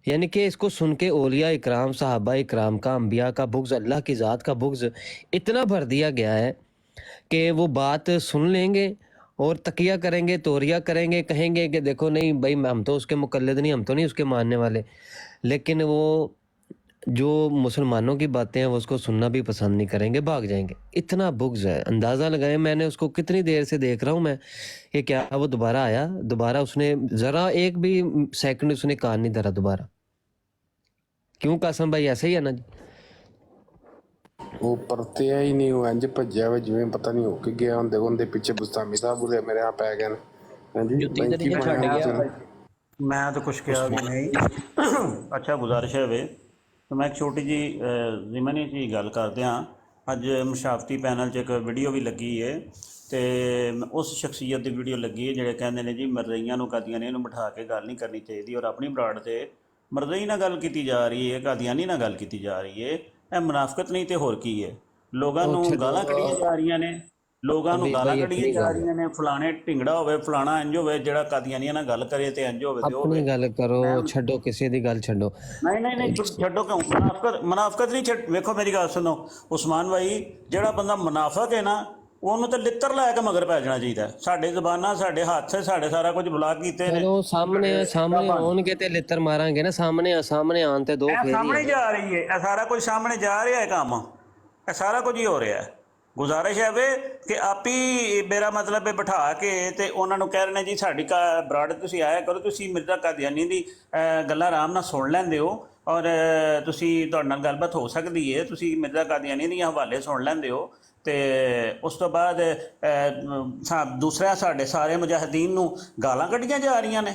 یعنی کہ اس کو سن کے اولیاء اکرام، صحابہ اکرام کا، انبیاء کا بغض، اللہ کی ذات کا بغض اتنا بھر دیا گیا ہے کہ وہ بات سن لیں گے اور تقیہ کریں گے، توریہ کریں گے، کہیں گے کہ دیکھو نہیں بھائی ہم تو اس کے مقلد نہیں، ہم تو نہیں اس کے ماننے والے، لیکن وہ جو مسلمانوں کی باتیں ہیں وہ اس کو سننا بھی پسند نہیں کریں گے، بھاگ جائیں گے۔ اتنا بغض ہے، اندازہ لگائیں۔ میں نے اس کو کتنی دیر سے دیکھ رہا ہوں میں کہ کیا وہ دوبارہ آیا، دوبارہ اس نے ذرا ایک بھی سیکنڈ اس نے کان نہیں دھرا دوبارہ۔ کیوں قاسم بھائی ایسے ہی ہے نا جی؟ وہ پرتیا ہی نہیں، وہ انج بھجیا وا جویں پتہ نہیں ہو کے گیا ہوندے ہوندے پیچھے بستامی صاحب بولے میرے ہاں پی گئے نے۔ ہاں جی جُتی تے بینکی نہیں چھڈ بنیا گیا؟ میں تو کچھ کیا بھی نہیں۔ ਅੱਛਾ ਗੁਜ਼ਾਰਿਸ਼ ਹੈ ਵੇ ਤੇ ਮੈਂ ਇੱਕ ਛੋਟੀ ਜੀ ਜ਼ਿਮਨੀ ਜੀ ਗੱਲ ਕਰਦੇ ਹਾਂ। ਅੱਜ ਮਸ਼ਾਵਤੀ ਪੈਨਲ 'ਚ ਇੱਕ ਵੀਡੀਓ ਵੀ ਲੱਗੀ ਹੈ ਤੇ ਉਸ ਸ਼ਖਸੀਅਤ ਦੀ ਵੀਡੀਓ ਲੱਗੀ ਹੈ ਜਿਹੜੇ ਕਹਿੰਦੇ ਨੇ ਜੀ ਮਰਜ਼ਈਆਂ ਨੂੰ ਕਾਦੀਆਨੀ ਨੂੰ ਬਿਠਾ ਕੇ ਗੱਲ ਨਹੀਂ ਕਰਨੀ ਚਾਹੀਦੀ ਔਰ ਆਪਣੀ ਬਰਾੜ 'ਤੇ ਮਰਜ਼ਈ ਨਾਲ ਗੱਲ ਕੀਤੀ ਜਾ ਰਹੀ ਹੈ, ਕਾਦੀਆਨੀ ਨਾਲ ਗੱਲ ਕੀਤੀ ਜਾ ਰਹੀ ਹੈ। ਇਹ ਮੁਨਾਫਕਤ ਨਹੀਂ ਤੇ ਹੋਰ ਕੀ ਹੈ। ਲੋਕਾਂ ਨੂੰ ਗਾਲਾਂ ਕੱਢੀਆਂ ਜਾ ਰਹੀਆਂ ਨੇ, ਲੋਕਾਂ ਨੂੰ ਗਾਲਾਂ ਕੱਢੀਆਂ ਜਾ ਰਹੀਆਂ ਨੇ, ਫਲਾਣੇ ਢਿੰਗੜਾ ਹੋਵੇ, ਫਲਾਣਾ ਇੰਜ ਹੋਵੇ, ਜਿਹੜਾ ਕਾਦੀਆਨੀਆਂ ਨਾਲ ਗੱਲ ਕਰੇ ਤੇ ਇੰਜ ਹੋਵੇ ਤੇ ਹੋਵੇ। اپنی گل کرو، چھڈو کسی دی گل چھڈو۔ نہیں چھڈو کیوں؟ منافقت نہیں چھڈ۔ ویکھو میری گل سنو عثمان بھائی، جہاں بندہ منافق ہے نا ਉਹਨੂੰ ਤਾਂ ਲਿੱਤਰ ਲੈ ਕੇ ਮਗਰ ਪੈ ਜਾਣਾ ਚਾਹੀਦਾ। ਸਾਡੇ ਜ਼ਬਾਨਾਂ, ਸਾਡੇ ਹੱਥ, ਸਾਡੇ ਸਾਰਾ ਕੁਝ ਬਲਾਕ ਕੀਤੇ ਨੇ। ਚਲੋ ਸਾਹਮਣੇ ਆਉਣਗੇ ਤੇ ਲਿੱਤਰ ਮਾਰਾਂਗੇ ਨਾ, ਸਾਹਮਣੇ ਆਉਣ ਤੇ ਦੋ ਇਹ ਫੇਰ ਹੀ ਸਾਹਮਣੇ ਜਾ ਰਹੀ ਹੈ, ਇਹ ਸਾਰਾ ਕੁਝ ਸਾਹਮਣੇ ਜਾ ਰਿਹਾ ਹੈ ਕੰਮ, ਇਹ ਸਾਰਾ ਕੁਝ ਹੀ ਹੋ ਰਿਹਾ ਹੈ। ਗੁਜ਼ਾਰਿਸ਼ ਹੈ ਵੇ ਕਿ ਆਪੀ ਮੇਰਾ ਮਤਲਬ ਹੈ ਬਿਠਾ ਕੇ ਤੇ ਉਹਨਾਂ ਨੂੰ ਕਹਿ ਰਹੇ ਨੇ ਜੀ ਸਾਡੀ ਬਰਾੜ ਤੁਸੀਂ ਆਇਆ ਕਰੋ, ਤੁਸੀਂ ਮਿਰਜ਼ਾ ਕਾਦੀਆਨੀ ਦੀ ਗੱਲਾਂ ਆਰਾਮ ਨਾਲ ਸੁਣ ਲੈਂਦੇ ਹੋ ਔਰ ਤੁਸੀਂ ਤੁਹਾਡੇ ਨਾਲ ਗੱਲਬਾਤ ਹੋ ਸਕਦੀ ਹੈ, ਤੁਸੀਂ ਮਿਰਜ਼ਾ ਕਾਦੀਆਨੀ ਦੀਆਂ ਹਵਾਲੇ ਸੁਣ ਲੈਂਦੇ ਹੋ। ਤੇ ਉਸ ਤੋਂ ਬਾਅਦ ਦੂਸਰਾ ਸਾਡੇ ਸਾਰੇ ਮੁਜਾਹਿਦੀਨ ਨੂੰ ਗਾਲਾਂ ਕੱਢੀਆਂ ਜਾ ਰਹੀਆਂ ਨੇ।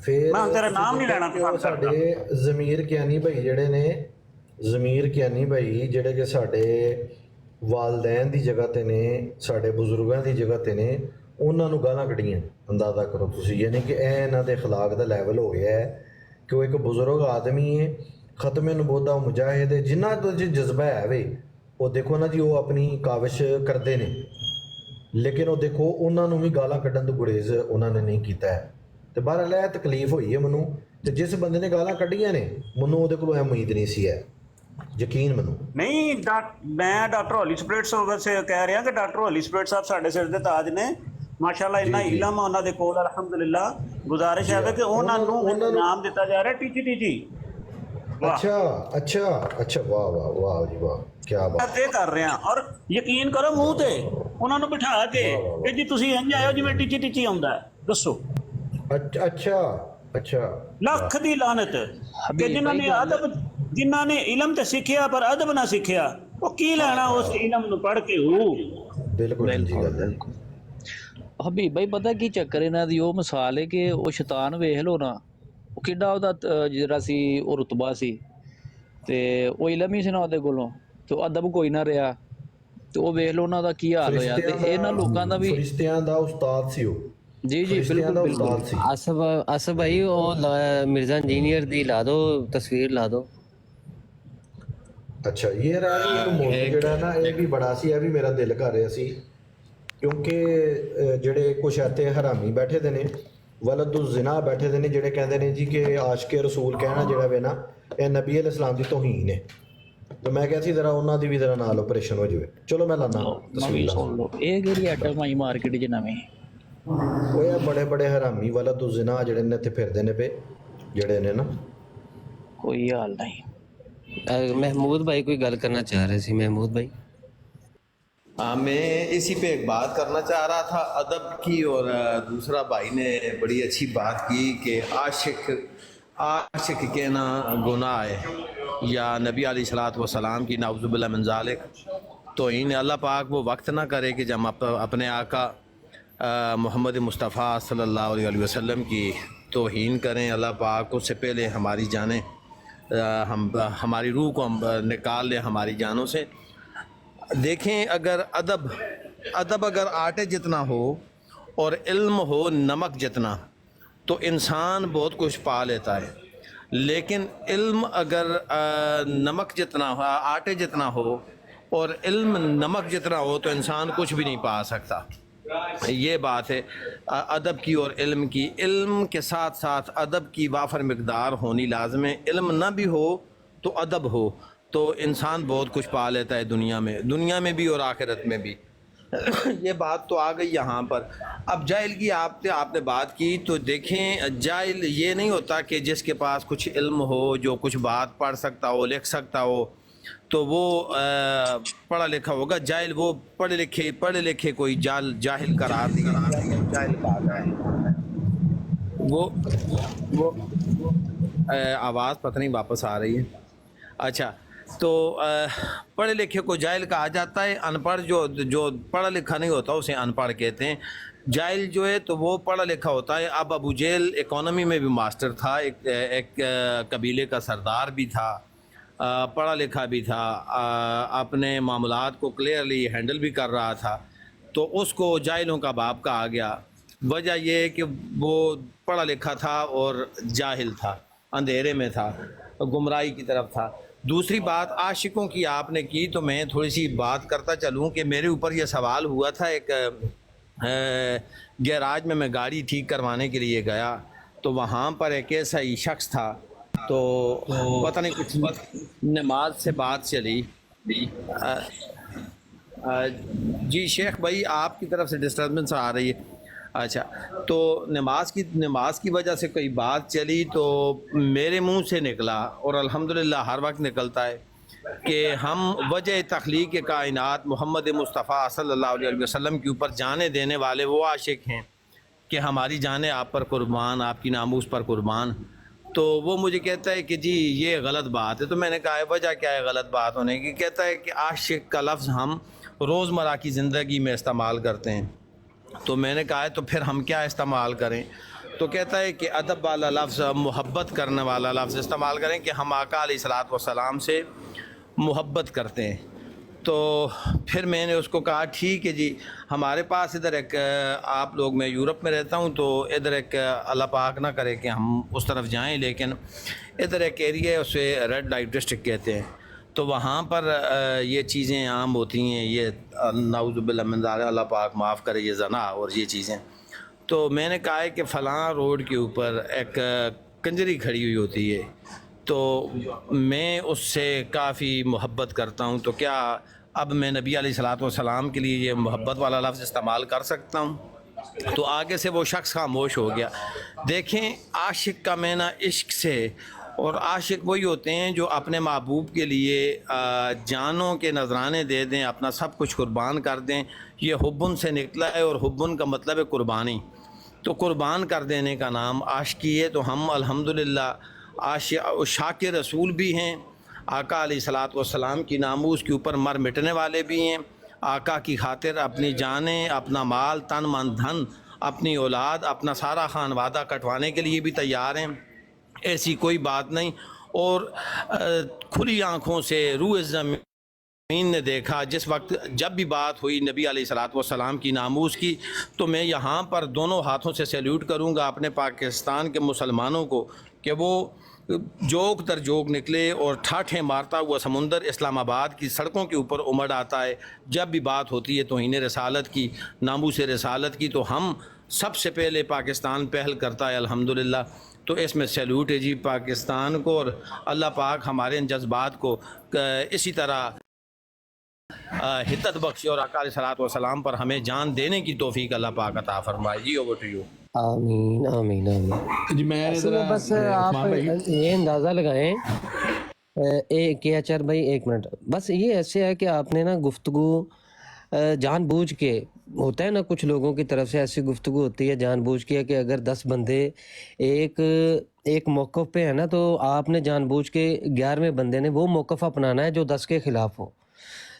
ਫਿਰ ਮੈਂ ਤੇਰਾ ਨਾਮ ਨਹੀਂ ਲੈਣਾ ਪਸੰਦ ਕਰਦਾ। ਸਾਡੇ ਜ਼ਮੀਰ ਕਿਆਨੀ ਭਾਈ ਜਿਹੜੇ ਨੇ, ਜ਼ਮੀਰ ਕਿਆਨੀ ਭਾਈ ਜਿਹੜੇ ਕਿ ਸਾਡੇ ਵਾਲਦੈਨ ਦੀ ਜਗ੍ਹਾ ਤੇ ਨੇ, ਸਾਡੇ ਬਜ਼ੁਰਗਾਂ ਦੀ ਜਗ੍ਹਾ ਤੇ ਨੇ, ਉਹਨਾਂ ਨੂੰ ਗਾਲਾਂ ਕੱਢੀਆਂ। ਅੰਦਾਜ਼ਾ ਕਰੋ ਤੁਸੀਂ, ਯਾਨੀ ਕਿ ਇਹ ਇਹਨਾਂ ਦੇ ਅਖਲਾਕ ਦਾ ਲੈਵਲ ਹੋ ਗਿਆ ਹੈ ਕਿ ਉਹ ਇੱਕ ਬਜ਼ੁਰਗ ਆਦਮੀ ਹੈ, ਖਤਮੇ ਨਬੂਵਤ ਦਾ ਮੁਜਾਹਿਦ ਹੈ, ਜਿਨ੍ਹਾਂ ਤੋਂ ਜੇ ਜਜ਼ਬਾ ਹੈ ਵੇ ਉਹ ਦੇਖੋ ਨਾ ਜੀ, ਉਹ ਆਪਣੀ ਕਾਵਿਸ਼ ਕਰਦੇ ਨੇ, ਲੇਕਿਨ ਉਹ ਦੇਖੋ ਉਹਨਾਂ ਨੂੰ ਵੀ ਗਾਲਾਂ ਕੱਢਣ ਤੋਂ ਗੁਰੇਜ਼ ਉਹਨਾਂ ਨੇ ਨਹੀਂ ਕੀਤਾ ਹੈ। ਤੇ ਬਹਰਹਾਲ ਇਹ ਤਕਲੀਫ ਹੋਈ ਹੈ ਮੈਨੂੰ, ਤੇ ਜਿਸ ਬੰਦੇ ਨੇ ਗਾਲਾਂ ਕੱਢੀਆਂ ਨੇ ਮੈਨੂੰ ਉਹਦੇ ਕੋਲੋਂ ਇਹ ਉਮੀਦ ਨਹੀਂ ਸੀ ਹੈ, ਯਕੀਨ ਮੈਨੂੰ ਨਹੀਂ। ਮੈਂ ਡਾਕਟਰ ਹੋਲੀ ਸਪਿਰਿਟ ਸਾਹਿਬ ਸੇ ਕਹਿ ਰਿਹਾ ਕਿ ਡਾਕਟਰ ਹੋਲੀ ਸਪਿਰਿਟ ਸਾਹਿਬ ਸਾਡੇ ਸਿਰ ਦੇ ਤਾਜ ਨੇ, ਮਾਸ਼ਾਅੱਲਾ ਇੰਨਾ ਇਲਮ ਉਹਨਾਂ ਦੇ ਕੋਲ ਅਲਹਮਦੁਲਿਲਾ। ਗੁਜ਼ਾਰਿਸ਼ ਹੈ ਕਿ ਉਹਨਾਂ ਨੂੰ ਨਾਮ ਦਿੱਤਾ ਜਾ ਰਿਹਾ ਟੀਚੀ। ਅੱਛਾ ਵਾਹ ਵਾਹ ਵਾਹ ਜੀ ਵਾਹ, ਕੀ ਬਾਤ ਇਹ ਕਰ ਰਿਹਾ। ਔਰ ਯਕੀਨ ਕਰੋ ਮੂੰਹ ਤੇ ਉਹਨਾਂ ਨੂੰ ਬਿਠਾ ਕੇ ਕਿ ਜੀ ਤੁਸੀਂ ਇੰਜ ਆਇਓ ਜਿਵੇਂ ਟੀਚੀ ਆਉਂਦਾ, ਦੱਸੋ। ਅੱਛਾ ਲੱਖ ਦੀ ਲਾਨਤ ਕਿ ਜਿਨ੍ਹਾਂ ਨੇ ਇਲਮ ਤੇ ਸਿੱਖਿਆ ਪਰ ਅਦਬ ਨਾ ਸਿੱਖਿਆ, ਉਹ ਕੀ ਲੈਣਾ ਉਸ ਇਲਮ ਨੂੰ ਪੜ੍ਹ ਕੇ। ਬਿਲਕੁਲ ਹਬੀਬ ਭਾਈ, ਪਤਾ ਕੀ ਚੱਕਰ ਇਹਨਾਂ ਦੀ? ਉਹ ਮਿਸਾਲ ਹੈ ਕਿ ਉਹ ਸ਼ੈਤਾਨ ਵੇਖ ਲਓ ਨਾ, ਉਹ ਕਿੱਡਾ ਉਹਦਾ ਜਿਹੜਾ ਸੀ ਉਹ ਰੁਤਬਾ ਸੀ, ਤੇ ਉਹ ਇਲਮ ਹੀ ਸੀ ਨਾ ਉਹਦੇ ਕੋਲੋਂ, ਤੇ ਉਹ ਅਦਬ ਕੋਈ ਨਾ ਰਿਹਾ, ਤੇ ਉਹ ਵੇਖ ਲਓ ਉਹਨਾਂ ਦਾ ਕੀ ਹਾਲ ਹੋਇਆ। ਤੇ ਇਹਨਾਂ ਲੋਕਾਂ ਦਾ ਵੀ ਫਰਿਸ਼ਤਿਆਂ ਦਾ ਉਸਤਾਦ ਸੀ ਉਹ। ਜੀ ਬਿਲਕੁਲ। ਆਸਫ ਭਾਈ ਉਹ ਮਿਰਜ਼ਾ ਇੰਜੀਨੀਅਰ ਦੀ ਲਾ ਦੋ ਤਸਵੀਰ, ਲਾ ਦੋ। ਅੱਛਾ ਇਹ ਮੌਜੂਦ ਜਿਹੜਾ ਨਾ ਇਹ ਵੀ ਬੜਾ ਸੀ, ਇਹ ਵੀ ਮੇਰਾ ਦਿਲ ਕਰ ਰਿਹਾ ਸੀ, ਕਿਉਂਕਿ ਜਿਹੜੇ ਕੁਛ ਇੱਥੇ ਹਰਾਮੀ ਬੈਠੇ ਦੇ ਨੇ, ਵਲਦੁ ਜ਼ਿਨਾ ਬੈਠੇ ਦੇ ਨੇ, ਜਿਹੜੇ ਕਹਿੰਦੇ ਨੇ ਜੀ ਕਿ ਆਸ਼ਕੇ ਰਸੂਲ ਕਹਿਣਾ ਜਿਹੜਾ ਵੇ ਨਾ ਇਹ ਨਬੀ ਅਲ ਇਸਲਾਮ ਦੀ ਤੋਹੀਨ ਹੈ। ਤੇ ਮੈਂ ਕਿਹਾ ਸੀ ਜ਼ਰਾ ਉਹਨਾਂ ਦੀ ਵੀ ਜ਼ਰਾ ਨਾਲ ਆਪਰੇਸ਼ਨ ਹੋ ਜਾਵੇ। ਚਲੋ ਮੈਂ ਲਾਨਾ ਤਸਵੀਰ ਸੁਣ ਲਓ। ਇਹ ਕਿਹੜੀ ਆਈਟਮ ਆਈ ਮਾਰਕੀਟ 'ਚ ਨਵੇਂ? ਉਹ ਇਹ ਬੜੇ ਹਰਾਮੀ ਵਲਦੁ ਜ਼ਿਨਾ ਜਿਹੜੇ ਨੇ ਇੱਥੇ ਫਿਰਦੇ ਨੇ ਪਏ, ਜਿਹੜੇ ਨੇ ਨਾ। ਕੋਈ ਹਾਲ ਨਹੀਂ। محمود بھائی کوئی گل کرنا چاہ رہے سی؟ محمود بھائی میں اسی پہ ایک بات کرنا چاہ رہا تھا ادب کی، اور دوسرا بھائی نے بڑی اچھی بات کی کہ عاشق کہنا گناہ ہے یا نبی علیہ الصلوۃ والسلام کی نعوذ باللہ من ذالک توہین۔ اللہ پاک وہ وقت نہ کرے کہ جب اپنے آقا محمد مصطفیٰ صلی اللہ علیہ وسلم کی توہین کریں۔ اللہ پاک اس سے پہلے ہماری جانیں، ہماری روح کو ہم نکال لیں ہماری جانوں سے۔ دیکھیں اگر ادب ادب اگر آٹے جتنا ہو اور علم ہو نمک جتنا تو انسان بہت کچھ پا لیتا ہے، لیکن علم اگر نمک جتنا ہو، آٹے جتنا ہو اور علم نمک جتنا ہو تو انسان کچھ بھی نہیں پا سکتا۔ یہ بات ہے ادب کی اور علم کی۔ علم کے ساتھ ساتھ ادب کی وافر مقدار ہونی لازم ہے۔ علم نہ بھی ہو تو ادب ہو تو انسان بہت کچھ پا لیتا ہے دنیا میں بھی اور آخرت میں بھی۔ یہ بات تو آ گئی یہاں پر۔ اب جاہل کی آپ نے بات کی تو دیکھیں، جاہل یہ نہیں ہوتا کہ جس کے پاس کچھ علم ہو، جو کچھ بات پڑھ سکتا ہو، لکھ سکتا ہو تو وہ پڑھا لکھا ہوگا۔ جاہل وہ پڑھے لکھے کوئی جاہل قرار نہیں ہے، جاہل بات ہے وہ آواز پتہ نہیں واپس آ رہی ہے۔ اچھا، تو پڑھے لکھے کو جاہل کہا جاتا ہے۔ ان پڑھ جو پڑھا لکھا نہیں ہوتا اسے ان پڑھ کہتے ہیں۔ جاہل جو ہے تو وہ پڑھا لکھا ہوتا ہے۔ اب ابو جہل اکانومی میں بھی ماسٹر تھا، ایک قبیلے کا سردار بھی تھا، پڑھا لکھا بھی تھا، اپنے معاملات کو کلیئرلی ہینڈل بھی کر رہا تھا، تو اس کو جاہلوں کا باپ کہا گیا۔ وجہ یہ ہے کہ وہ پڑھا لکھا تھا اور جاہل تھا، اندھیرے میں تھا، گمراہی کی طرف تھا۔ دوسری بات عاشقوں کی آپ نے کی تو میں تھوڑی سی بات کرتا چلوں کہ میرے اوپر یہ سوال ہوا تھا۔ ایک گیراج میں گاڑی ٹھیک کروانے کے لیے گیا تو وہاں پر ایک ایسا ہی شخص تھا، تو پتہ نہیں کچھ نماز سے بات چلی۔ جی شیخ بھائی آپ کی طرف سے ڈسٹربنس آ رہی ہے۔ اچھا، تو نماز کی وجہ سے کوئی بات چلی تو میرے منہ سے نکلا، اور الحمدللہ ہر وقت نکلتا ہے، کہ ہم وجہ تخلیق کائنات محمد مصطفیٰ صلی اللہ علیہ وسلم کے اوپر جانیں دینے والے وہ عاشق ہیں کہ ہماری جانیں آپ پر قربان، آپ کی ناموس پر قربان۔ تو وہ مجھے کہتا ہے کہ جی یہ غلط بات ہے۔ تو میں نے کہا ہے وجہ کیا ہے غلط بات ہونے کی؟ کہتا ہے کہ عاشق کا لفظ ہم روزمرہ کی زندگی میں استعمال کرتے ہیں۔ تو میں نے کہا ہے تو پھر ہم کیا استعمال کریں؟ تو کہتا ہے کہ ادب والا لفظ، محبت کرنے والا لفظ استعمال کریں کہ ہم آقا علیہ الصلوۃ والسلام سے محبت کرتے ہیں۔ تو پھر میں نے اس کو کہا ٹھیک ہے جی، ہمارے پاس ادھر ایک آپ لوگ، میں یورپ میں رہتا ہوں تو ادھر ایک اللہ پاک نہ کرے کہ ہم اس طرف جائیں، لیکن ادھر ایک ایریا ہے اسے ریڈ لائٹ ڈسٹرکٹ کہتے ہیں، تو وہاں پر یہ چیزیں عام ہوتی ہیں، یہ نعوذ باللہ من ذالک، اللہ پاک معاف کرے، یہ زنا اور یہ چیزیں۔ تو میں نے کہا ہے کہ فلاں روڈ کے اوپر ایک کنجری کھڑی ہوئی ہوتی ہے، تو میں اس سے کافی محبت کرتا ہوں، تو کیا اب میں نبی علیہ الصلوۃ والسلام کے لیے یہ محبت والا لفظ استعمال کر سکتا ہوں؟ تو آگے سے وہ شخص خاموش ہو گیا۔ دیکھیں، عاشق کا معنی عشق سے، اور عاشق وہی ہوتے ہیں جو اپنے محبوب کے لیے جانوں کے نذرانے دے دیں، اپنا سب کچھ قربان کر دیں۔ یہ حبن سے نکلا ہے، اور حبن کا مطلب ہے قربانی، تو قربان کر دینے کا نام عاشقی ہے۔ تو ہم الحمدللہ شاکر رسول بھی ہیں، آقا علیہ الصلوۃ والسلام کی ناموس کے اوپر مر مٹنے والے بھی ہیں، آقا کی خاطر اپنی جانیں، اپنا مال، تن من دھن، اپنی اولاد، اپنا سارا خانوادہ کٹوانے کے لیے بھی تیار ہیں، ایسی کوئی بات نہیں۔ اور کھلی آنکھوں سے روح زمین نے دیکھا، جس وقت جب بھی بات ہوئی نبی علیہ الصلوۃ والسلام کی ناموس کی، تو میں یہاں پر دونوں ہاتھوں سے سیلیوٹ کروں گا اپنے پاکستان کے مسلمانوں کو کہ وہ جوک در جوک نکلے اور ٹھاٹھیں مارتا ہوا سمندر اسلام آباد کی سڑکوں کے اوپر امڑ آتا ہے جب بھی بات ہوتی ہے توہین رسالت کی، ناموس رسالت کی، تو ہم سب سے پہلے پاکستان پہل کرتا ہے الحمدللہ۔ تو اس میں سیلوٹ ہے جی پاکستان کو، اور اللہ پاک ہمارے ان جذبات کو اسی طرح حدت بخشی، اور آقا علیہ الصلوۃ والسلام پر ہمیں جان دینے کی توفیق اللہ پاک عطا فرمائے۔ G over to you. آمین آمین آمین۔ جی میں اصل میں بس آپ یہ اندازہ لگائیں کہ اچر بھائی ایک منٹ، بس یہ ایسے ہے کہ آپ نے نا گفتگو جان بوجھ کے، ہوتا ہے نا کچھ لوگوں کی طرف سے ایسی گفتگو ہوتی ہے جان بوجھ کے کہ اگر 10 بندے ایک موقف پہ ہیں نا، تو آپ نے جان بوجھ کے 11ویں بندے نے وہ موقف اپنانا ہے جو 10 کے خلاف ہو۔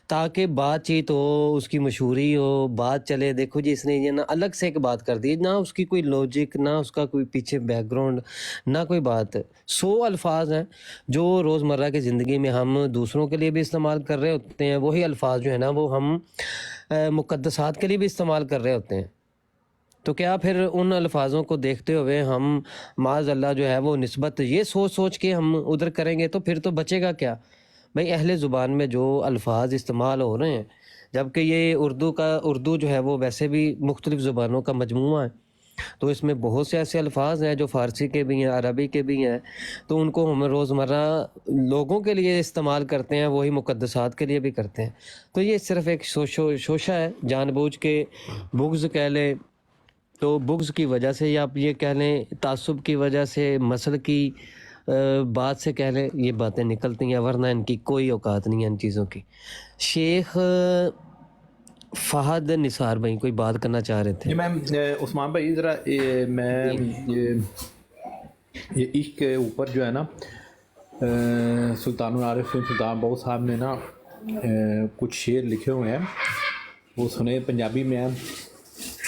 تاکہ بات چیت ہو، اس کی مشہوری ہو، بات چلے دیکھو جی اس نے یہ نہ الگ سے ایک بات کر دی، نہ اس کی کوئی لوجک، نہ اس کا کوئی پیچھے بیک گراؤنڈ، نہ کوئی بات. 100 الفاظ ہیں جو روزمرہ کی زندگی میں ہم دوسروں کے لیے بھی استعمال کر رہے ہوتے ہیں، وہی الفاظ جو ہیں نا وہ ہم مقدسات کے لیے بھی استعمال کر رہے ہوتے ہیں. تو کیا پھر ان الفاظوں کو دیکھتے ہوئے ہم معاذ اللہ جو ہے وہ نسبت یہ سوچ کے ہم ادھر کریں گے تو پھر تو بچے گا کیا؟ بھئی اہل زبان میں جو الفاظ استعمال ہو رہے ہیں، جبکہ یہ اردو جو ہے وہ ویسے بھی مختلف زبانوں کا مجموعہ ہے، تو اس میں بہت سے ایسے الفاظ ہیں جو فارسی کے بھی ہیں، عربی کے بھی ہیں، تو ان کو ہم روزمرہ لوگوں کے لیے استعمال کرتے ہیں، وہی مقدسات کے لیے بھی کرتے ہیں. تو یہ صرف ایک شوشہ ہے، جان بوجھ کے بغض کہہ لیں تو بغض کی وجہ سے، یا آپ یہ کہہ لیں تعصب کی وجہ سے، مسل کی بات سے کہہ لیں، یہ باتیں نکلتی ہیں، ورنہ ان کی کوئی اوقات نہیں ہے ان چیزوں کی. شیخ فہد نثار بھائی کوئی بات کرنا چاہ رہے تھے. جی میم عثمان بھائی ذرا میں یہ عشق کے اوپر جو ہے نا سلطان العارفین سلطان بہو صاحب نے نا کچھ شعر لکھے ہوئے ہیں، وہ سنے پنجابی میں ہیں.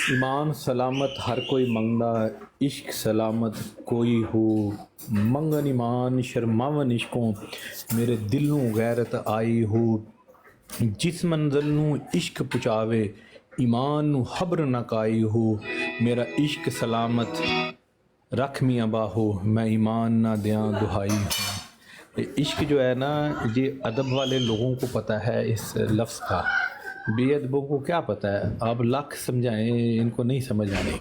ایمان سلامت ہر کوئی منگدا، عشق سلامت کوئی ہو منگن ایمان شرماون عشقوں میرے دل نوں غیرت آئی ہو. جس منزل نوں عشق پہنچاوے ایمان نوں خبر نہ کائی ہو. میرا عشق سلامت رکھ میاں باہو میں ایمان نہ دیاں دہائی ہوں. عشق جو ہے نا یہ ادب والے لوگوں کو پتہ ہے اس لفظ کا، بے ادبوں کو کیا پتہ ہے. آپ لاکھ سمجھائیں ان کو نہیں سمجھ آنے.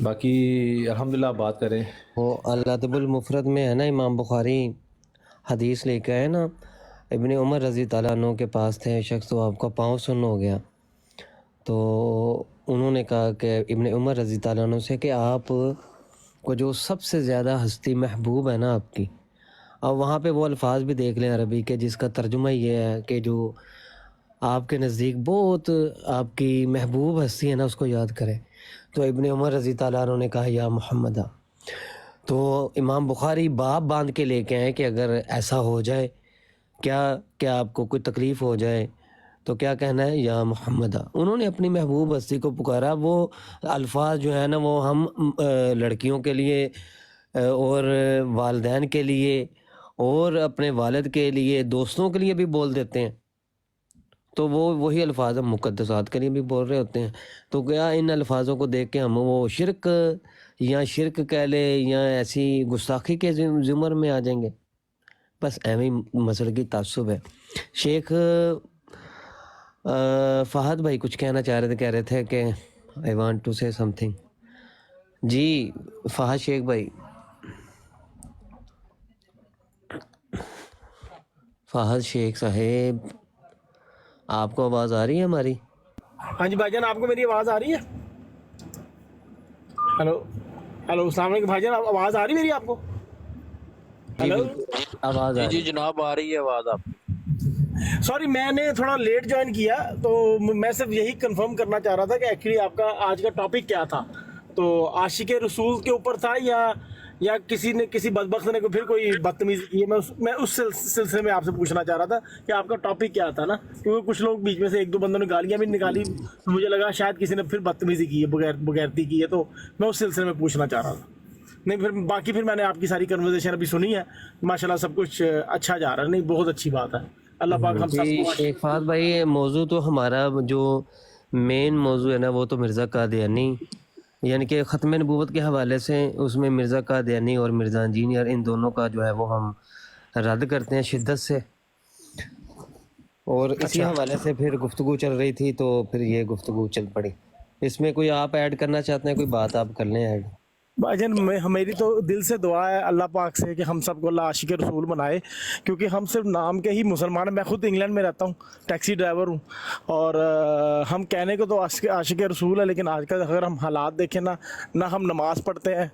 باقی الحمدللہ بات کریں. وہ الادب المفرد میں ہے نا امام بخاری حدیث لے کے آئے نا، ابن عمر رضی تعالیٰ عنہ کے پاس تھے شخص، تو آپ کا پاؤں سن ہو گیا، تو انہوں نے کہا کہ ابن عمر رضی تعالیٰ عنہ سے کہ آپ کو جو سب سے زیادہ ہستی محبوب ہے نا آپ کی، اور وہاں پہ وہ الفاظ بھی دیکھ لیں عربی کے جس کا ترجمہ یہ ہے کہ جو آپ کے نزدیک بہت آپ کی محبوب ہستی ہے نا اس کو یاد کریں. تو ابن عمر رضی تعالیٰ عنہ نے کہا یا محمدہ. تو امام بخاری باب باندھ کے لے کے آئے کہ اگر ایسا ہو جائے کیا آپ کو کوئی تکلیف ہو جائے تو کیا کہنا ہے یا محمدہ. انہوں نے اپنی محبوب ہستی کو پکارا. وہ الفاظ جو ہے نا وہ ہم لڑکیوں کے لیے اور والدین کے لیے اور اپنے والد کے لیے دوستوں کے لیے بھی بول دیتے ہیں، تو وہی الفاظ ہم مقدسات کے لیے بھی بول رہے ہوتے ہیں. تو کیا ان الفاظوں کو دیکھ کے ہم وہ شرک کہہ لے یا ایسی گستاخی کے زمر میں آ جائیں گے؟ بس ایویں مسئلے کی تعصب ہے. شیخ فہد بھائی کچھ کہنا چاہ رہے تھے، کہہ رہے تھے کہ آئی وانٹ ٹو سے سم تھنگ. جی فہد شیخ بھائی، فہد شیخ صاحب آپ کو آواز آ رہی ہے ہماری؟ ہاں جی بھائی جان، آپ کو میری آواز آ رہی ہے؟ ہلو السلام علیکم بھائی جان، آواز آ رہی میری آپ کو؟ ہلو آواز آ رہی جی جناب آ رہی ہے آواز آپ. سوری میں نے تھوڑا لیٹ جوائن کیا، تو میں صرف یہی کنفرم کرنا چاہ رہا تھا کہ ایکچولی آپ کا آج کا ٹاپک کیا تھا. تو عاشق رسول کے اوپر تھا یا کسی بدبخت نے پھر کوئی بدتمیزی کی ہے؟ میں اس سلسلے میں آپ سے پوچھنا چاہ رہا تھا کہ آپ کا ٹاپک کیا تھا نا، کیونکہ کچھ لوگ بیچ میں سے ایک دو بندوں نے گالیاں بھی نکالی، مجھے لگا شاید کسی نے پھر بدتمیزی کی ہے، بغیرتی کی ہے، تو میں اس سلسلے میں پوچھنا چاہ رہا تھا. نہیں پھر باقی میں نے آپ کی ساری کنورزیشن ابھی سنی ہے، ماشاءاللہ سب کچھ اچھا جا رہا ہے. نہیں بہت اچھی بات ہے. اللہ پاک ہم سب جی کو. شیخ فہد بھائی، موضوع تو ہمارا جو مین موضوع ہے نا وہ تو مرزا قادیانی، یعنی کہ ختم نبوت کے حوالے سے اس میں مرزا قادیانی اور مرزا انجینئر ان دونوں کا جو ہے وہ ہم رد کرتے ہیں شدت سے، اور اسی حوالے سے پھر گفتگو چل رہی تھی تو پھر یہ گفتگو چل پڑی. اس میں کوئی آپ ایڈ کرنا چاہتے ہیں، کوئی بات آپ کر لیں ایڈ؟ بھائی جان میری تو دل سے دعا ہے اللہ پاک سے کہ ہم سب کو اللہ عاشق رسول بنائے، کیونکہ ہم صرف نام کے ہی مسلمان ہیں. میں خود انگلینڈ میں رہتا ہوں، ٹیکسی ڈرائیور ہوں، اور ہم کہنے کو تو عاشق رسول ہے، لیکن آج کل اگر ہم حالات دیکھیں نہ ہم نماز پڑھتے ہیں،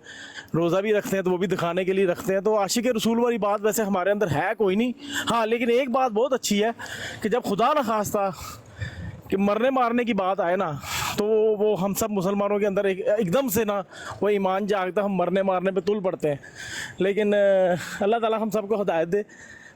روزہ بھی رکھتے ہیں تو وہ بھی دکھانے کے لیے رکھتے ہیں. تو عاشق رسول والی بات ویسے ہمارے اندر ہے کوئی نہیں. ہاں لیکن ایک بات بہت اچھی ہے کہ جب خدا نہ خواستہ کہ مرنے مارنے کی بات آئے نا، تو وہ ہم سب مسلمانوں کے اندر ایک دم سے نا وہ ایمان جاگتا، ہم مرنے مارنے پہ تل پڑتے ہیں. لیکن اللہ تعالیٰ ہم سب کو ہدایت دے.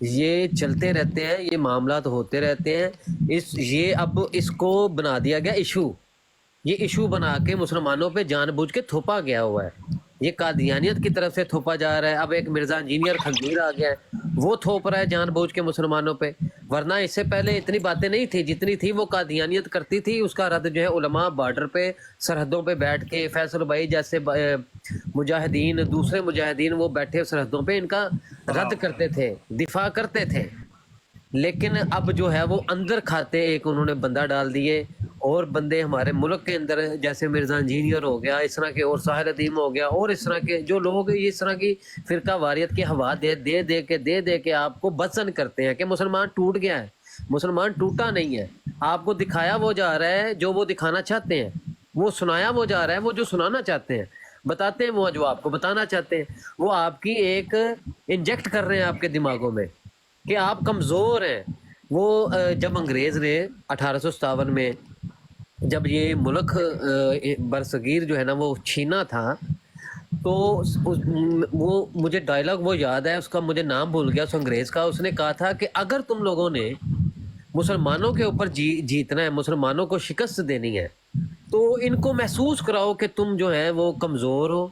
یہ چلتے رہتے ہیں، یہ معاملات ہوتے رہتے ہیں. یہ اب اس کو بنا دیا گیا ایشو، یہ ایشو بنا کے مسلمانوں پہ جان بوجھ کے تھوپا گیا ہوا ہے. یہ قادیانیت کی طرف سے تھوپا جا رہا ہے. اب ایک مرزا انجینئر خنزیر آ گیا ہے، وہ تھوپ رہا ہے جان بوجھ کے مسلمانوں پہ. ورنہ اس سے پہلے اتنی باتیں نہیں تھی جتنی تھی. وہ قادیانیت کرتی تھی، اس کا رد جو ہے علماء بارڈر پہ سرحدوں پہ بیٹھ کے، فیصل بھائی جیسے مجاہدین، دوسرے مجاہدین، وہ بیٹھے سرحدوں پہ ان کا رد کرتے تھے، دفاع کرتے تھے. لیکن اب جو ہے وہ اندر کھاتے ایک انہوں نے بندہ ڈال دیے، اور بندے ہمارے ملک کے اندر جیسے مرزا انجینئر ہو گیا، اس طرح کے، اور ساحل ادیم ہو گیا، اور اس طرح کے جو لوگ اس طرح کی فرقہ واریت کی ہوا دے کے آپ کو بدزن کرتے ہیں کہ مسلمان ٹوٹ گیا ہے. مسلمان ٹوٹا نہیں ہے. آپ کو دکھایا وہ جا رہا ہے جو وہ دکھانا چاہتے ہیں، وہ سنایا وہ جا رہا ہے وہ جو سنانا چاہتے ہیں، بتاتے ہیں وہ جو آپ کو بتانا چاہتے ہیں. وہ آپ کی ایک انجیکٹ کر رہے ہیں آپ کے دماغوں میں کہ آپ کمزور ہیں. وہ جب انگریز نے 1857 میں جب یہ ملک برصغیر جو ہے نا وہ چھینا تھا، تو وہ مجھے ڈائلاگ وہ یاد ہے، اس کا مجھے نام بھول گیا اس انگریز کا. اس نے کہا تھا کہ اگر تم لوگوں نے مسلمانوں کے اوپر جیتنا ہے، مسلمانوں کو شکست دینی ہے، تو ان کو محسوس کراؤ کہ تم جو ہے وہ کمزور ہو،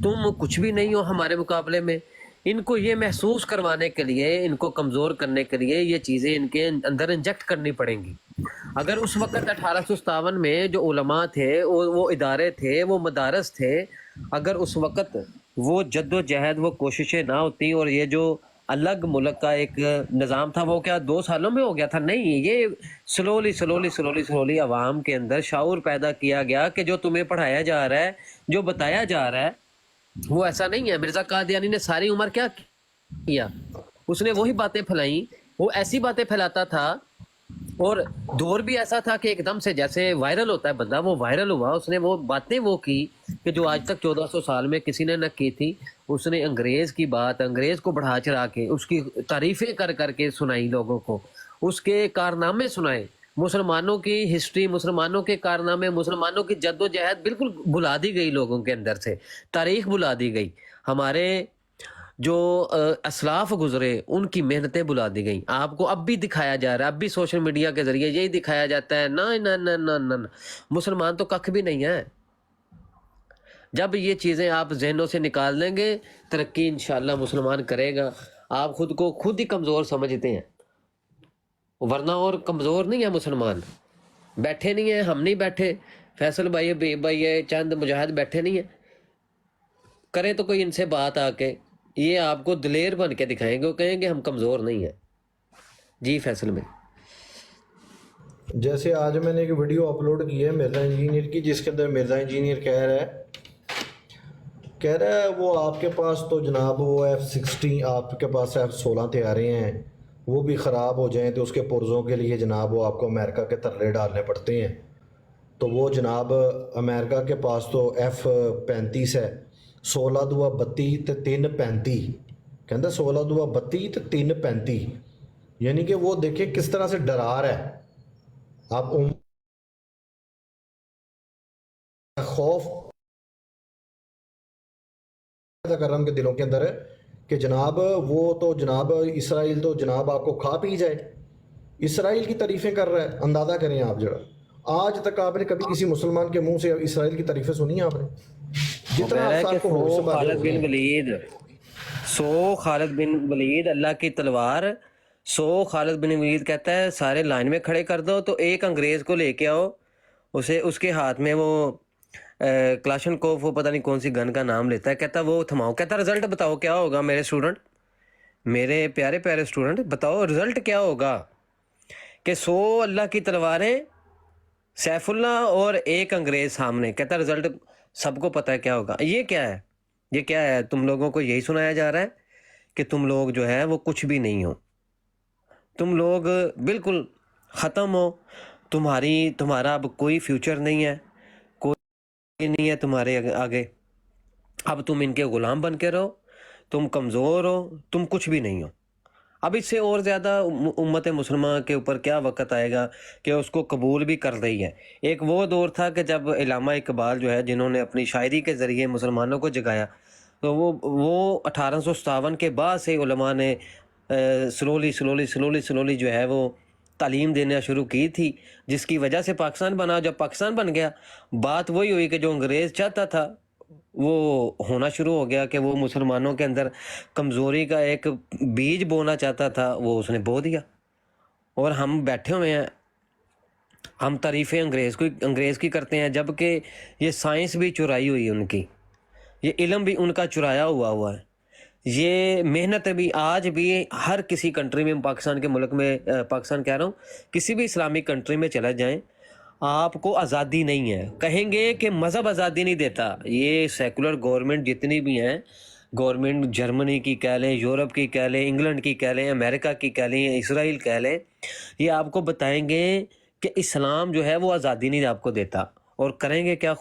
تم کچھ بھی نہیں ہو ہمارے مقابلے میں. ان کو یہ محسوس کروانے کے لیے، ان کو کمزور کرنے کے لیے یہ چیزیں ان کے اندر انجیکٹ کرنی پڑیں گی. اگر اس وقت 1857 میں جو علماء تھے، وہ ادارے تھے، وہ مدارس تھے، اگر اس وقت وہ جد و جہد، وہ کوششیں نہ ہوتی، اور یہ جو الگ ملک کا ایک نظام تھا وہ کیا 2 سالوں میں ہو گیا تھا؟ نہیں، یہ سلولی عوام کے اندر شعور پیدا کیا گیا کہ جو تمہیں پڑھایا جا رہا ہے، جو بتایا جا رہا ہے، وہ ایسا نہیں ہے. مرزا قادیانی نے ساری عمر کیا کیا؟ اس نے وہی باتیں پھیلائیں. وہ ایسی باتیں پھیلاتا تھا، اور دور بھی ایسا تھا کہ ایک دم سے جیسے وائرل ہوتا ہے بندہ، وہ وائرل ہوا. اس نے وہ باتیں وہ کی کہ جو آج تک 1400 سال میں کسی نے نہ کی تھی. اس نے انگریز کی بات، انگریز کو بڑھا چڑھا کے، اس کی تعریفیں کر کے سنائی لوگوں کو، اس کے کارنامے سنائے، مسلمانوں کی ہسٹری، مسلمانوں کے کارنامے، مسلمانوں کی جد و جہد بالکل بھلا دی گئی لوگوں کے اندر سے، تاریخ بھلا دی گئی. ہمارے جو اسلاف گزرے ان کی محنتیں بلا دی گئیں. آپ کو اب بھی دکھایا جا رہا ہے، اب بھی سوشل میڈیا کے ذریعے یہی دکھایا جاتا ہے. نہ مسلمان تو ککھ بھی نہیں ہے. جب یہ چیزیں آپ ذہنوں سے نکال دیں گے، ترقی انشاءاللہ مسلمان کرے گا. آپ خود کو خود ہی کمزور سمجھتے ہیں، ورنہ اور کمزور نہیں ہے مسلمان. بیٹھے نہیں ہیں، ہم نہیں بیٹھے، فیصل بھائی، بے بھائی، چند مجاہد بیٹھے نہیں ہیں. کریں تو کوئی ان سے بات آ کے، یہ آپ کو دلیر بن کے دکھائیں گے، وہ کہیں گے ہم کمزور نہیں ہیں. جی فیصل میں جیسے آج میں نے ایک ویڈیو اپلوڈ کی ہے مرزا انجینئر کی، جس کے اندر مرزا انجینئر کہہ رہا ہے وہ آپ کے پاس تو جناب وہ F-16، آپ کے پاس F-16 طیارے ہیں، وہ بھی خراب ہو جائیں تو اس کے پرزوں کے لیے جناب وہ آپ کو امریکہ کے ترلے ڈالنے پڑتے ہیں. تو وہ جناب امریکہ کے پاس تو F-35 ہے، 16 دوا 32 تے 335، کہندا 16 دوا 32 تے 335، یعنی کہ وہ دیکھیں کس طرح سے ڈرا رہا ہے. آپ خوف پیدا کر رہا ہوں کہ دلوں کے اندر ہے کہ جناب وہ تو جناب اسرائیل تو جناب آپ کو کھا پی جائے. اسرائیل کی تعریفیں کر رہا ہے. اندازہ کریں آپ، جڑا آج تک آپ نے کبھی کسی مسلمان کے منہ سے اسرائیل کی تعریفیں سنی ہیں آپ نے؟ جتنا آپ کو خالد بن ولید اللہ کی تلوار، خالد بن ولید کہتا ہے سارے لائن میں کھڑے کر دو، تو ایک انگریز کو لے کے آؤ، اس کے ہاتھ میں وہ کلاشن کوف، وہ پتہ نہیں کون سی گن کا نام لیتا ہے، کہتا وہ تھماؤ، کہتا رزلٹ بتاؤ کیا ہوگا میرے اسٹوڈنٹ، میرے پیارے پیارے اسٹوڈنٹ، بتاؤ رزلٹ کیا ہوگا کہ 100 اللہ کی تلواریں، سیف اللہ اور ایک انگریز سامنے. کہتا رزلٹ سب کو پتہ ہے کیا ہوگا. یہ کیا ہے؟ یہ کیا ہے؟ تم لوگوں کو یہی سنایا جا رہا ہے کہ تم لوگ جو ہے وہ کچھ بھی نہیں ہو، تم لوگ بالکل ختم ہو، تمہارا اب کوئی فیوچر نہیں ہے، کوئی نہیں ہے تمہارے آگے. اب تم ان کے غلام بن کے رہو، تم کمزور ہو، تم کچھ بھی نہیں ہو. اب اس سے اور زیادہ امت مسلمہ کے اوپر کیا وقت آئے گا کہ اس کو قبول بھی کر رہی ہے. ایک وہ دور تھا کہ جب علامہ اقبال جو ہے، جنہوں نے اپنی شاعری کے ذریعے مسلمانوں کو جگایا، تو وہ 1857 کے بعد سے علماء نے سلولی جو ہے وہ تعلیم دینا شروع کی تھی، جس کی وجہ سے پاکستان بنا. جب پاکستان بن گیا بات وہی ہوئی کہ جو انگریز چاہتا تھا وہ ہونا شروع ہو گیا، کہ وہ مسلمانوں کے اندر کمزوری کا ایک بیج بونا چاہتا تھا، وہ اس نے بو دیا. اور ہم بیٹھے ہوئے ہیں، ہم تعریفیں انگریز کی کرتے ہیں، جبکہ یہ سائنس بھی چرائی ہوئی ان کی، یہ علم بھی ان کا چرایا ہوا ہے. یہ محنت بھی آج بھی ہر کسی کنٹری میں، پاکستان کے ملک میں، پاکستان کہہ رہا ہوں، کسی بھی اسلامک کنٹری میں چلا جائیں آپ کو آزادی نہیں ہے. کہیں گے کہ مذہب آزادی نہیں دیتا. یہ سیکولر گورنمنٹ جتنی بھی ہیں، گورنمنٹ جرمنی کی کہہ لیں، یورپ کی کہہ لیں، انگلینڈ کی کہہ لیں، امریکہ کی کہہ لیں، اسرائیل کہہ لیں، یہ آپ کو بتائیں گے کہ اسلام جو ہے وہ آزادی نہیں آپ کو دیتا. اور کریں گے کیا؟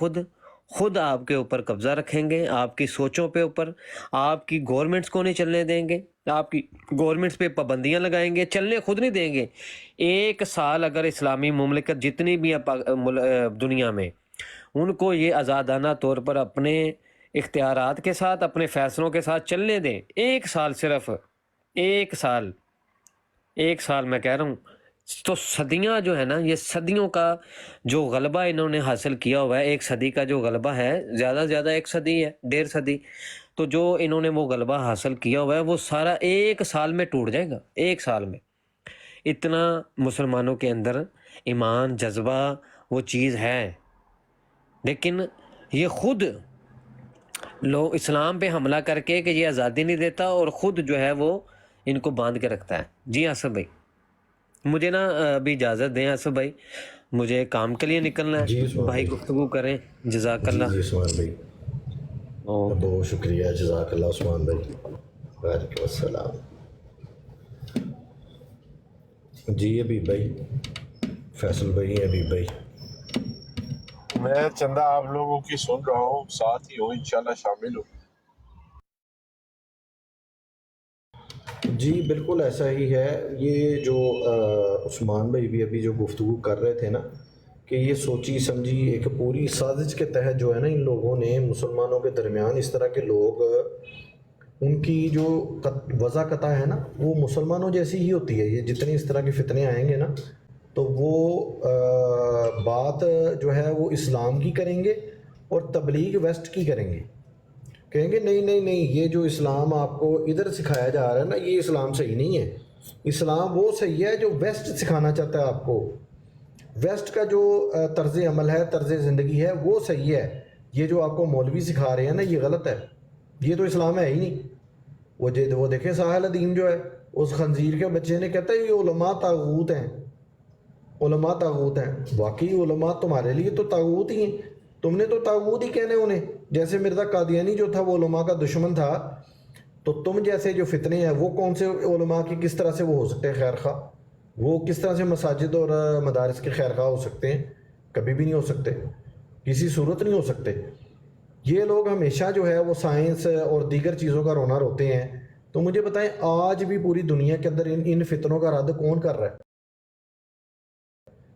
خود آپ کے اوپر قبضہ رکھیں گے، آپ کی سوچوں پہ اوپر. آپ کی گورنمنٹس کو نہیں چلنے دیں گے، آپ کی گورنمنٹس پہ پابندیاں لگائیں گے، چلنے خود نہیں دیں گے. 1 سال اگر اسلامی مملکت جتنی بھی ہیں دنیا میں، ان کو یہ آزادانہ طور پر اپنے اختیارات کے ساتھ، اپنے فیصلوں کے ساتھ چلنے دیں. 1 سال، صرف 1 سال، 1 سال میں کہہ رہا ہوں. تو صدیاں جو ہے نا، یہ صدیوں کا جو غلبہ انہوں نے حاصل کیا ہوا ہے، 1 صدی کا جو غلبہ ہے، زیادہ سے زیادہ 1 صدی ہے، 1.5 صدی. تو جو انہوں نے وہ غلبہ حاصل کیا ہوا ہے وہ سارا 1 سال میں ٹوٹ جائے گا. 1 سال میں اتنا مسلمانوں کے اندر ایمان، جذبہ، وہ چیز ہے. لیکن یہ خود لوگ اسلام پہ حملہ کر کے کہ یہ آزادی نہیں دیتا، اور خود جو ہے وہ ان کو باندھ کے رکھتا ہے. جی آصف بھائی، مجھے نا ابھی اجازت دیں آصف بھائی، مجھے کام کے لیے نکلنا ہے. جی عثمان بھائی بھائی. گفتگو کریں. جزاک جی اللہ. جی عثمان بھائی، بہت شکریہ، جزاک اللہ عثمان بھائی. وعلیکم السلام. جی ابھی بھائی، فیصل بھائی، ابھی بھائی. میں چندہ آپ لوگوں کی سن رہا ہوں، ساتھ ہی ہوں، انشاءاللہ شامل ہوں. جی بالکل ایسا ہی ہے. یہ جو عثمان بھائی بھی ابھی جو گفتگو کر رہے تھے نا، کہ یہ سوچی سمجھی ایک پوری سازش کے تحت جو ہے نا، ان لوگوں نے مسلمانوں کے درمیان اس طرح کے لوگ، ان کی جو وضع قطع ہے نا، وہ مسلمانوں جیسی ہی ہوتی ہے. یہ جتنے اس طرح کے فتنے آئیں گے نا، تو وہ بات جو ہے وہ اسلام کی کریں گے اور تبلیغ ویسٹ کی کریں گے. کہیں گے نہیں نہیں نہیں، یہ جو اسلام آپ کو ادھر سکھایا جا رہا ہے نا، یہ اسلام صحیح نہیں ہے. اسلام وہ صحیح ہے جو ویسٹ سکھانا چاہتا ہے آپ کو. ویسٹ کا جو طرز عمل ہے، طرز زندگی ہے، وہ صحیح ہے. یہ جو آپ کو مولوی سکھا رہے ہیں نا، یہ غلط ہے، یہ تو اسلام ہے ہی نہیں. وہ دیکھیں ساحل ادیم جو ہے، اس خنزیر کے بچے نے کہتا ہے یہ علماء طاغوت ہیں، علماء طاغوت ہیں. واقعی علماء تمہارے لیے تو طاغوت ہی ہیں، تم نے تو طاغوت ہی کہنے انہیں. جیسے مرزا قادیانی جو تھا وہ علماء کا دشمن تھا، تو تم جیسے جو فتنے ہیں وہ کون سے علماء کی کس طرح سے وہ ہو سکتے ہیں خیر خواہ؟ وہ کس طرح سے مساجد اور مدارس کے خیر خواہ ہو سکتے ہیں؟ کبھی بھی نہیں ہو سکتے، کسی صورت نہیں ہو سکتے. یہ لوگ ہمیشہ جو ہے وہ سائنس اور دیگر چیزوں کا رونا روتے ہیں. تو مجھے بتائیں، آج بھی پوری دنیا کے اندر ان فتنوں کا رد کون کر رہا ہے؟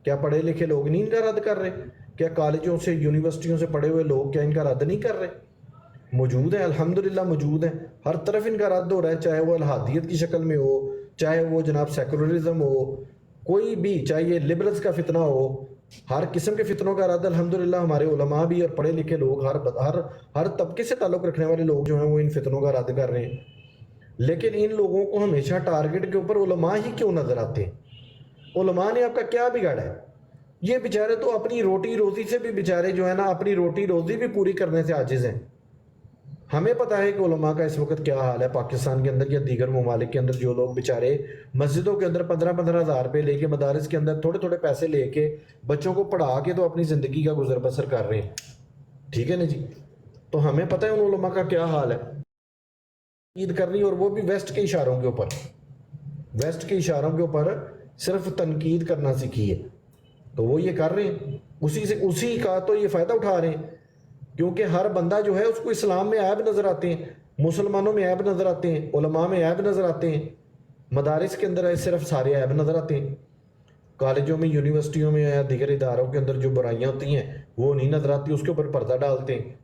کیا پڑھے لکھے لوگ نہیں ان کا رد کر رہے؟ کیا کالجوں سے، یونیورسٹیوں سے پڑھے ہوئے لوگ کیا ان کا رد نہیں کر رہے؟ موجود ہیں، الحمدللہ موجود ہیں. ہر طرف ان کا رد ہو رہا ہے، چاہے وہ الحادیت کی شکل میں ہو، چاہے وہ جناب سیکولرزم ہو، کوئی بھی، چاہے یہ لبرلز کا فتنہ ہو. ہر قسم کے فتنوں کا رد الحمدللہ ہمارے علماء بھی اور پڑھے لکھے لوگ، ہر طبقے سے تعلق رکھنے والے لوگ جو ہیں وہ ان فتنوں کا رد کر رہے ہیں. لیکن ان لوگوں کو ہمیشہ ٹارگٹ کے اوپر علماء ہی کیوں نظر آتے ہیں؟ علماء نے آپ کا کیا بگاڑا ہے؟ یہ بیچارے تو اپنی روٹی روزی سے بھی بیچارے جو ہے نا، اپنی روٹی روزی بھی پوری کرنے سے عاجز ہیں. ہمیں پتہ ہے کہ علماء کا اس وقت کیا حال ہے پاکستان کے اندر یا دیگر ممالک کے اندر. جو لوگ بیچارے مسجدوں کے اندر 15-15 ہزار روپے لے کے، مدارس کے اندر تھوڑے تھوڑے پیسے لے کے بچوں کو پڑھا کے تو اپنی زندگی کا گزر بسر کر رہے ہیں. ٹھیک ہے نا جی؟ تو ہمیں پتہ ہے ان علماء کا کیا حال ہے. تنقید کرنی، اور وہ بھی ویسٹ کے اشاروں کے اوپر، ویسٹ کے اشاروں کے اوپر صرف تنقید کرنا سیکھی ہے. تو وہ یہ کر رہے ہیں، اسی کا تو یہ فائدہ اٹھا رہے ہیں. کیونکہ ہر بندہ جو ہے اس کو اسلام میں عیب نظر آتے ہیں، مسلمانوں میں عیب نظر آتے ہیں، علماء میں عیب نظر آتے ہیں، مدارس کے اندر صرف سارے عیب نظر آتے ہیں. کالجوں میں، یونیورسٹیوں میں یا دیگر اداروں کے اندر جو برائیاں ہوتی ہیں وہ نہیں نظر آتی، اس کے اوپر پردہ ڈالتے ہیں.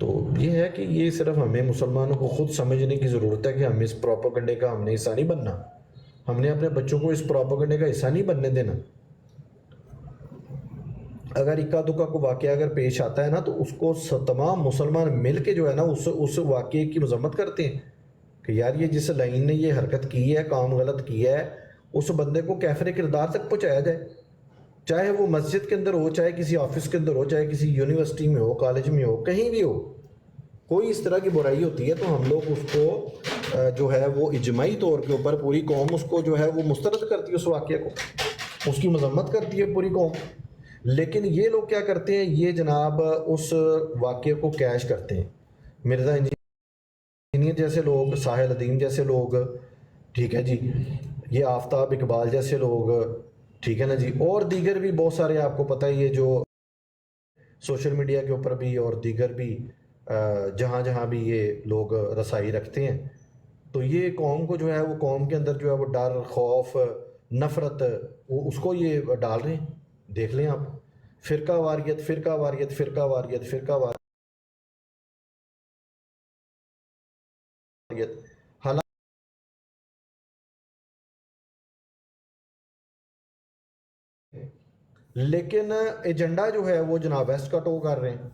تو یہ ہے کہ یہ صرف ہمیں مسلمانوں کو خود سمجھنے کی ضرورت ہے کہ ہم اس پروپیگنڈے کا ہم نے حصہ نہیں بننا. ہم نے اپنے بچوں کو اس پروپیگنڈے کا حصہ نہیں بننے دینا. اگر اکا دکا کو واقعہ اگر پیش آتا ہے نا تو اس کو تمام مسلمان مل کے جو ہے نا اس واقعے کی مذمت کرتے ہیں کہ یار یہ جس لائن نے یہ حرکت کی ہے، کام غلط کیا ہے، اس بندے کو کافر کردار تک پہنچایا جائے، چاہے وہ مسجد کے اندر ہو، چاہے کسی آفس کے اندر ہو، چاہے کسی یونیورسٹی میں ہو، کالج میں ہو، کہیں بھی ہو. کوئی اس طرح کی برائی ہوتی ہے تو ہم لوگ اس کو جو ہے وہ اجماعی طور کے اوپر پوری قوم اس کو جو ہے وہ مسترد کرتی ہے، اس واقعے کو، اس کی مذمت کرتی ہے پوری قوم. لیکن یہ لوگ کیا کرتے ہیں، یہ جناب اس واقعے کو کیش کرتے ہیں. مرزا انجینئر جیسے لوگ، ساحل ادیم جیسے لوگ، ٹھیک ہے جی، یہ آفتاب اقبال جیسے لوگ، ٹھیک ہے نا جی، اور دیگر بھی بہت سارے آپ کو پتہ ہی ہے جو سوشل میڈیا کے اوپر بھی اور دیگر بھی جہاں جہاں بھی یہ لوگ رسائی رکھتے ہیں. تو یہ قوم کو جو ہے وہ قوم کے اندر جو ہے وہ ڈر، خوف، نفرت، وہ اس کو یہ ڈال رہے ہیں. دیکھ لیں آپ، فرقہ واریت، فرقہ واریت، فرقہ واریت، فرقہ واریت. حالانکہ لیکن ایجنڈا جو ہے وہ جناب ویسٹ کا ٹو کر رہے ہیں.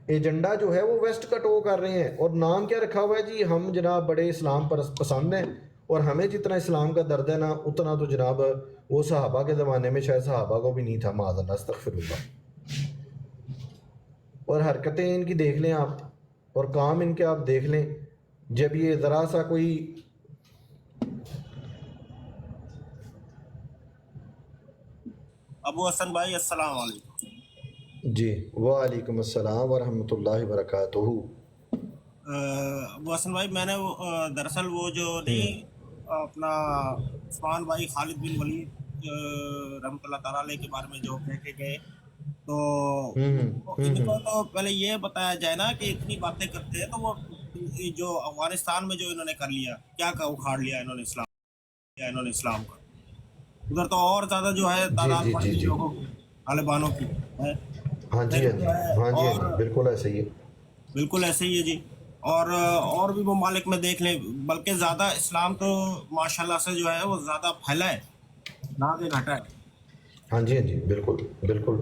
ایجنڈا جو ہے وہ ویسٹ کا ٹو کر رہے ہیں. اور نام کیا رکھا ہوا ہے جی، ہم جناب بڑے اسلام پسند ہیں، اور ہمیں جتنا اسلام کا درد ہے نا اتنا تو جناب وہ صحابہ کے زمانے میں شاید صحابہ کو بھی نہیں تھا، معاذ اللہ، استغفر اللہ. اور حرکتیں ان کی دیکھ لیں آپ، اور کام ان کے آپ دیکھ لیں. جب یہ ذرا سا کوئی ابو حسن بھائی السلام علیکم. جی وعلیکم السلام ورحمۃ اللہ وبرکاتہ. ابو حسن بھائی، میں نے دراصل وہ جو نہیں اپنا عثمان بھائی خالد بن ولید رحمۃ اللہ تعالیٰ علیہ کے بارے میں جو کہہ کے گئے، تو ان کو تو پہلے یہ بتایا جائے نا کہ اتنی باتیں کرتے ہیں تو وہ جو افغانستان میں جو انہوں نے کر لیا، کیا اکھاڑ لیا انہوں نے اسلام کا. ادھر تو اور زیادہ جو ہے تعداد بڑھ گئی لوگوں کی، طالبانوں کی ہے. ہاں جی ہاں جی ہاں جی ہاں جی، بالکل ایسے ہی ہے، بالکل ایسے ہی ہے جی. اور بھی ممالک میں دیکھ لیں، بلکہ زیادہ اسلام تو ماشاءاللہ سے جو ہے وہ زیادہ پھیلا ہے، نہ کہ گھٹا ہے. ہاں جی ہاں جی، بالکل بالکل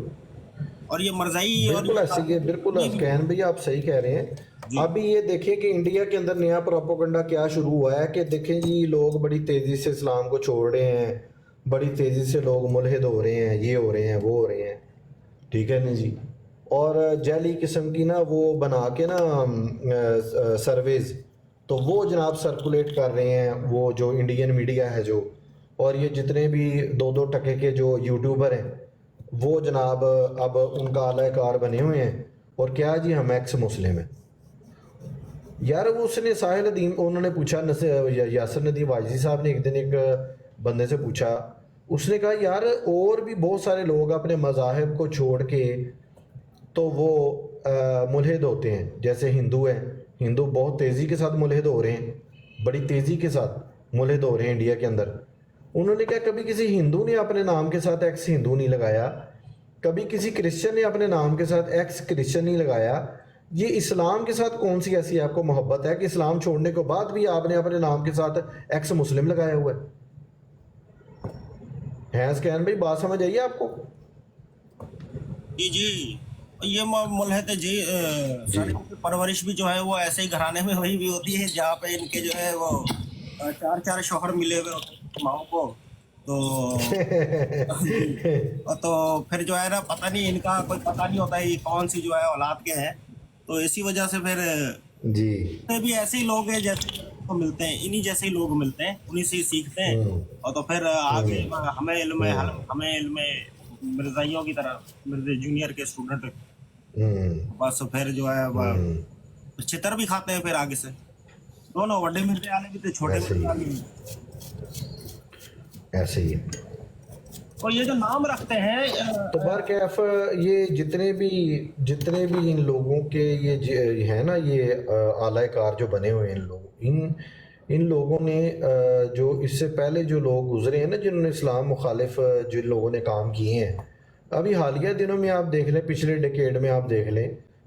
اور یہ مرزائی بالکل ایسے ہی ہے، بالکل اسکین بھی آپ صحیح کہہ رہے ہیں. ابھی یہ دیکھیں کہ انڈیا کے اندر نیا پروپیگنڈا کیا شروع ہوا ہے کہ دیکھیں جی لوگ بڑی تیزی سے اسلام کو چھوڑ رہے ہیں، بڑی تیزی سے لوگ ملحد ہو رہے ہیں، یہ ہو رہے ہیں، وہ ہو رہے ہیں، ٹھیک ہے نا جی. اور جعلی قسم کی نا وہ بنا کے نا سرویز، تو وہ جناب سرکولیٹ کر رہے ہیں وہ جو انڈین میڈیا ہے جو، اور یہ جتنے بھی 2 ٹکے کے جو یوٹیوبر ہیں وہ جناب اب ان کا اعلی کار بنے ہوئے ہیں. اور کیا جی ہم ایکس مسلم ہیں. یار وہ اس نے ساحل ندیم، انہوں نے پوچھا، یاسر ندیم واجدی صاحب نے ایک دن ایک بندے سے پوچھا، اس نے کہا یار اور بھی بہت سارے لوگ اپنے مذاہب کو چھوڑ کے تو وہ ملحد ہوتے ہیں، جیسے ہندو ہیں، ہندو بہت تیزی کے ساتھ ملحد ہو رہے ہیں، بڑی تیزی کے ساتھ ملحد ہو رہے ہیں انڈیا کے اندر. انہوں نے کہا کبھی کسی ہندو نے اپنے نام کے ساتھ ایکس ہندو نہیں لگایا، کبھی کسی کرسچن نے اپنے نام کے ساتھ ایکس کرسچن نہیں لگایا. یہ اسلام کے ساتھ کون سی ایسی آپ کو محبت ہے کہ اسلام چھوڑنے کے بعد بھی آپ نے اپنے نام کے ساتھ ایکس مسلم لگایا ہوا ہے؟ اسکین بھائی بات سمجھ آئیے آپ کو؟ جی جی، یہ ملحد جی پرورش بھی جو ہے وہ ایسے ہی گھرانے میں وہی بھی ہوتی ہے جہاں پہ ان کے جو ہے وہ 4 شوہر ملے ہوئے ہوتے ہیں ماؤں کو. تو پھر جو ہے نا پتہ نہیں، ان کا کوئی پتہ نہیں ہوتا ہے یہ کون سی جو ہے اولاد کے ہیں. تو اسی وجہ سے پھر جی بھی ایسے ہی لوگ ہیں جیسے ملتے ہیں، انہی جیسے ہی لوگ ملتے ہیں، انہی سے ہی سیکھتے ہیں. اور تو پھر آگے ہمیں علم مرزائیوں کی طرح مرزا جونیئر کے اسٹوڈنٹ، بس پھر جو ہے چھتر بھی کھاتے ہیں پھر آگے سے. دونوں بڑے مرزے والے بھی تھے، چھوٹے مرزے والے بھی. ایسے ہی. اور یہ جو نام رکھتے ہیں تو برکیف یہ جتنے بھی ان لوگوں کے یہ ہے نا، یہ اعلی کار جو بنے ہوئے ہیں ان لوگوں نے جو اس سے پہلے جو لوگ گزرے ہیں نا، جنہوں نے اسلام مخالف جن لوگوں نے کام کیے ہیں، ابھی حالیہ دنوں میں آپ دیکھ لیں، پچھلے ڈیکیڈ میں آپ دیکھ لیں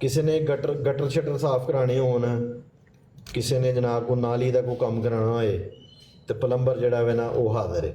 ਕਿਸੇ ਨੇ ਗਟਰ ਸ਼ਟਰ ਸਾਫ਼ ਕਰਾਣੇ ਹੋਣ, ਕਿਸੇ ਨੇ ਜਨਾਬ ਕੋ ਨਾਲੀ ਦਾ ਕੋਈ ਕੰਮ ਕਰਾਉਣਾ ਹੋਏ ਤੇ ਪਲੰਬਰ ਜਿਹੜਾ ਵੇ ਨਾ ਉਹ ਹਾਜ਼ਰ ਹੈ।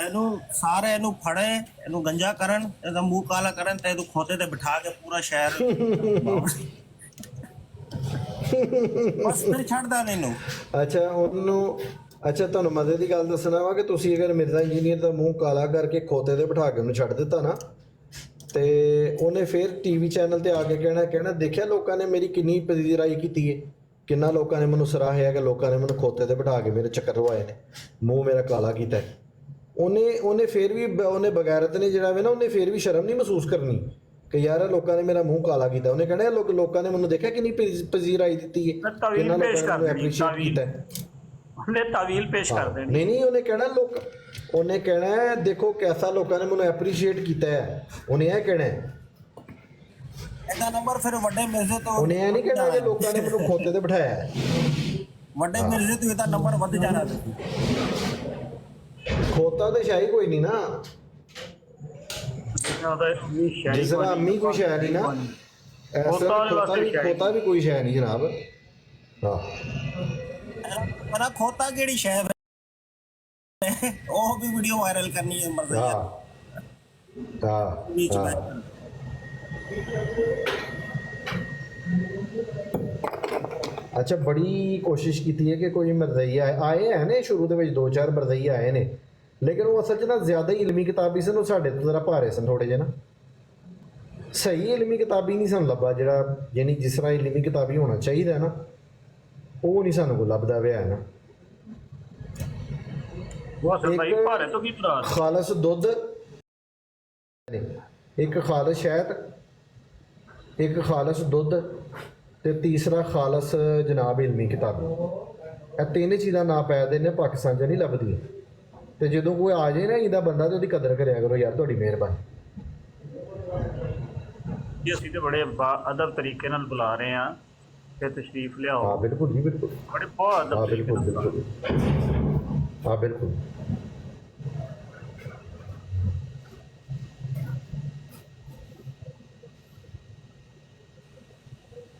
ਇਹਨੂੰ ਸਾਰੇ ਇਹਨੂੰ ਫੜੇ, ਇਹਨੂੰ ਗੰਜਾ ਕਰਨ, ਇਹਦਾ ਮੂੰਹ ਕਾਲਾ ਕਰਨ ਤੇ ਇਹਨੂੰ ਖੋਤੇ ਤੇ ਬਿਠਾ ਕੇ ਪੂਰਾ ਸ਼ਹਿਰ ਬਸ ਫਿਰ ਛੱਡਦਾ ਨਹੀਂ ਇਹਨੂੰ। ਅੱਛਾ ਉਹਨੂੰ, ਅੱਛਾ ਤੁਹਾਨੂੰ ਮਜ਼ੇ ਦੀ ਗੱਲ ਦੱਸਣਾ ਵਾ ਕਿ ਤੁਸੀਂ ਅਗਰ ਮਿਰਜ਼ਾ ਇੰਜੀਨੀਅਰ ਦਾ ਮੂੰਹ ਕਾਲਾ ਕਰਕੇ ਖੋਤੇ ਤੇ ਬਿਠਾ ਕੇ ਉਹਨੂੰ ਛੱਡ ਦਿੱਤਾ ਨਾ, ਤੇ ਉਹਨੇ ਫਿਰ ਟੀਵੀ ਚੈਨਲ ਤੇ ਆ ਕੇ ਕਹਿਣਾ ਦੇਖਿਆ ਲੋਕਾਂ ਨੇ ਮੇਰੀ ਕਿੰਨੀ ਪਜ਼ੀਰਾਈ ਕੀਤੀ ਹੈ, ਕਿੰਨਾ ਲੋਕਾਂ ਨੇ ਮੈਨੂੰ ਸਰਾਹਿਆ ਕਿ ਲੋਕਾਂ ਨੇ ਮੈਨੂੰ ਖੋਤੇ ਤੇ ਬਿਠਾ ਕੇ ਮੇਰੇ ਚੱਕਰ ਲਵਾਏ ਨੇ, ਮੂੰਹ ਮੇਰਾ ਕਾਲਾ ਕੀਤਾ। ਉਹਨੇ ਫਿਰ ਵੀ ਉਹਨੇ ਬਗੈਰਤ ਨੇ ਜਿਹੜਾ ਵੇ ਨਾ ਉਹਨੇ ਫਿਰ ਵੀ ਸ਼ਰਮ ਨਹੀਂ ਮਹਿਸੂਸ ਕਰਨੀ ਕਿ ਯਾਰ ਲੋਕਾਂ ਨੇ ਮੇਰਾ ਮੂੰਹ ਕਾਲਾ ਕੀਤਾ। ਉਹਨੇ ਕਹਿਣਾ ਲੋਕਾਂ ਨੇ ਮੈਨੂੰ ਦੇਖਿਆ ਕਿੰਨੀ ਪਜ਼ੀਰਾਈ ਦਿੱਤੀ ਹੈ, ਕਿੰਨਾ ਲੋਕਾਂ ਨੇ ਮੈਨੂੰ ਐਪਰੀਸ਼ੀਏਟ ਕੀਤਾ ਹੈ। ਉਹਨੇ ਤਾਵੀਲ ਪੇਸ਼ ਕਰ ਦੇਣੀ। ਨਹੀਂ ਉਹਨੇ ਕਹਿਣਾ ਦੇਖੋ ਕੈਸਾ ਲੋਕਾਂ ਨੇ ਮੈਨੂੰ ਐਪਰੀਸ਼ੀਏਟ ਕੀਤਾ ਹੈ। ਉਹਨੇ ਇਹ ਕਹਿਣਾ ਇਹਦਾ ਨੰਬਰ ਫਿਰ ਵੱਡੇ ਮਿਰਜ਼ੇ ਤੋਂ ਉਹਨੇ ਇਹ ਨਹੀਂ ਕਹਿਣਾ ਕਿ ਲੋਕਾਂ ਨੇ ਮੈਨੂੰ ਖੋਤੇ ਤੇ ਬਿਠਾਇਆ ਹੈ। ਵੱਡੇ ਮਿਰਜ਼ੇ ਤੋਂ ਇਹਦਾ ਨੰਬਰ ਵੱਧ ਜਾਣਾ ਸੀ। ਖੋਤਾ ਤੇ ਸ਼ਾਹੀ ਕੋਈ ਨਹੀਂ ਨਾ, ਜਿਸ ਤਰ੍ਹਾਂ ਅੰਮੀ ਕੋਈ ਸ਼ੈ ਨਹੀਂ ਨਾ, ਖੋਤਾ ਵੀ ਕੋਈ ਸ਼ੈ ਨਹੀਂ ਜਨਾਬ। ਹਾਂ ਪਰ ਖੋਤਾ ਕਿਹੜੀ ਸ਼ੈ ਹੈ ਉਹ ਵੀ ਵੀਡੀਓ ਵਾਇਰਲ ਕਰਨੀ ਹੈ ਮਰਜ਼ਾ। ਹਾਂ ਵਿੱਚ ਅੱਛਾ ਬੜੀ ਕੋਸ਼ਿਸ਼ ਕੀਤੀ ਹੈ ਕਿ ਕੋਈ ਮਰਜ਼ਈਆ ਆਏ ਹੈ ਨੇ, ਸ਼ੁਰੂ ਦੇ ਵਿੱਚ 2-4 ਮਰਜ਼ਈਆ ਆਏ ਨੇ, ਲੇਕਿਨ ਉਹ ਅਸਲ 'ਚ ਨਾ ਜ਼ਿਆਦਾ ਹੀ ਇਲਮੀ ਕਿਤਾਬੀ ਸਨ, ਉਹ ਸਾਡੇ ਤੋਂ ਜ਼ਰਾ ਭਾਰੇ ਸਨ ਥੋੜ੍ਹੇ ਜਿਹੇ ਨਾ। ਸਹੀ ਇਲਮੀ ਕਿਤਾਬੀ ਨਹੀਂ ਸਾਨੂੰ ਲੱਭਾ, ਜਿਹੜਾ ਯਾਨੀ ਜਿਸ ਤਰ੍ਹਾਂ ਇਲਮੀ ਕਿਤਾਬੀ ਹੋਣਾ ਚਾਹੀਦਾ ਨਾ ਉਹ ਨਹੀਂ ਸਾਨੂੰ ਕੋਲ ਲੱਭਦਾ ਪਿਆ ਹੈ ਨਾ। ਖਾਲਸ ਦੁੱਧ, ਇੱਕ ਖਾਲਸ ਸ਼ਹਿਦ, ਇੱਕ ਖਾਲਸ ਦੁੱਧ ਤੇ ਤੀਸਰਾ ਖਾਲਸ ਜਨਾਬ ਇਲਮੀ ਕਿਤਾਬੀ। ਇਹ ਤਿੰਨ ਚੀਜ਼ਾਂ ਨਾ ਪੈਦੇ ਨੇ ਪਾਕਿਸਤਾਨ 'ਚ ਨਹੀਂ ਲੱਭਦੀਆਂ। ਤੇ ਜਦੋਂ ਕੋਈ ਆ ਜਾਏ ਨਾ ਇਹਦਾ ਬੰਦਾ ਤੇ ਉਹਦੀ ਕਦਰ ਕਰਿਆ ਕਰੋ ਯਾਰ, ਤੁਹਾਡੀ ਮਿਹਰਬਾਨੀ। ਜੀ ਅਸੀਂ ਤੇ ਬੜੇ ਅਦਬ ਤਰੀਕੇ ਨਾਲ ਬੁਲਾ ਰਹੇ ਹਾਂ ਕਿ ਤਸ਼ਰੀਫ ਲਿਆਓ। ਹਾਂ ਬਿਲਕੁਲ ਜੀ ਬਿਲਕੁਲ, ਬੜੇ ਬਹੁਤ ਅਦਬ ਤਰੀਕੇ ਨਾਲ ਬੁਲਾ ਰਹੇ ਹਾਂ ਬਿਲਕੁਲ।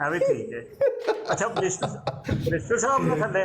ਇਹ ਵੀ ਠੀਕ ਹੈ। ਅੱਛਾ ਬਰਿਸਟਰ ਸਾਹਿਬ ਨੇ ਥੱਲੇ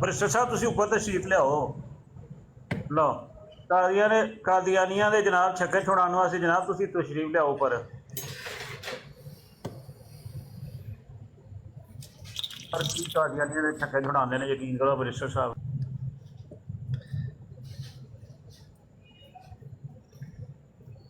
ਬਰਿਸਟਰ ਸਾਹਿਬ ਤੁਸੀਂ ਉੱਪਰ ਤਸ਼ਰੀਫ ਲਿਆਓ। ਲਓ ਕਾਦੀਆਨੀਆਂ ਦੇ ਜਨਾਬ ਛੱਕੇ ਛੁਡਾਉਣ ਵਾਸਤੇ ਜਨਾਬ ਤੁਸੀਂ ਤਸ਼ਰੀਫ ਲਿਆਓ ਉੱਪਰ। ਪਰ ਕੀ ਕਾਦੀਆਨੀਆਂ ਦੇ ਛੱਕੇ ਛੁਡਾਉਂਦੇ ਨੇ, ਯਕੀਨ ਕਰੋ ਬਰਿਸਟਰ ਸਾਹਿਬ।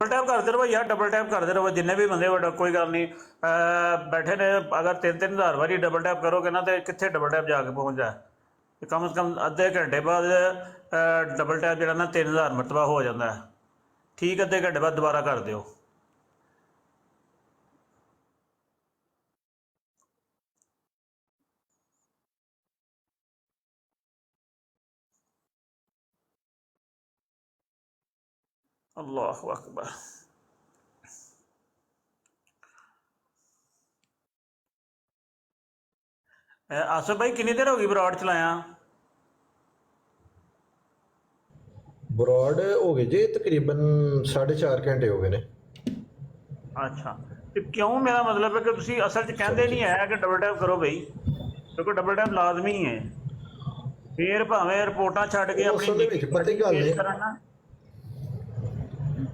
ਡਬਲ ਟੈਪ ਕਰਦੇ ਰਹੋ ਯਾਰ, ਡਬਲ ਟੈਪ ਕਰਦੇ ਰਹੋ ਜਿੰਨੇ ਵੀ ਬੰਦੇ ਵੱਡਾ, ਕੋਈ ਗੱਲ ਨਹੀਂ ਬੈਠੇ ਨੇ। ਅਗਰ 3-3000 ਵਾਰੀ ਡਬਲ ਟੈਪ ਕਰੋਗੇ ਨਾ ਤੇ ਕਿੱਥੇ ਡਬਲ ਟੈਪ ਜਾ ਕੇ ਪਹੁੰਚ ਜਾਏ। ਕਮ ਸੇ ਕਮ ਅੱਧੇ ਘੰਟੇ ਬਾਅਦ ਡਬਲ ਟੈਪ ਜਿਹੜਾ ਨਾ 3000 ਮਰਤਬਾ ਹੋ ਜਾਂਦਾ ਹੈ। ਠੀਕ, ਅੱਧੇ ਘੰਟੇ ਬਾਅਦ ਦੁਬਾਰਾ ਕਰ ਦਿਓ। ਅੱਲਾਹੁ ਅਕਬਰ। ਆਸਫ ਭਾਈ ਕਿੰਨੀ ਦੇਰ ਹੋ ਗਈ ਬਰੋਡ ਚਲਾਇਆ? ਬਰੋਡ ਹੋ ਗਏ ਜੀ ਤਕਰੀਬਨ 4.5 ਘੰਟੇ ਹੋ ਗਏ ਨੇ। ਅੱਛਾ, ਤੇ ਕਿਉਂ? ਮੇਰਾ ਮਤਲਬ ਹੈ ਕਿ ਤੁਸੀਂ ਅਸਲ 'ਚ ਕਹਿੰਦੇ ਨਹੀਂ ਹੈ ਕਿ ਡਬਲ ਟੈਪ ਕਰੋ ਬਈ, ਕਿਉਂਕਿ ਡਬਲ ਟੈਪ ਲਾਜ਼ਮੀ ਹੈ। ਫਿਰ ਭਾਵੇਂ ਰਿਪੋਰਟਾਂ ਛੱਡ ਕੇ ਆਪਣੀ ਕਰਨਾ,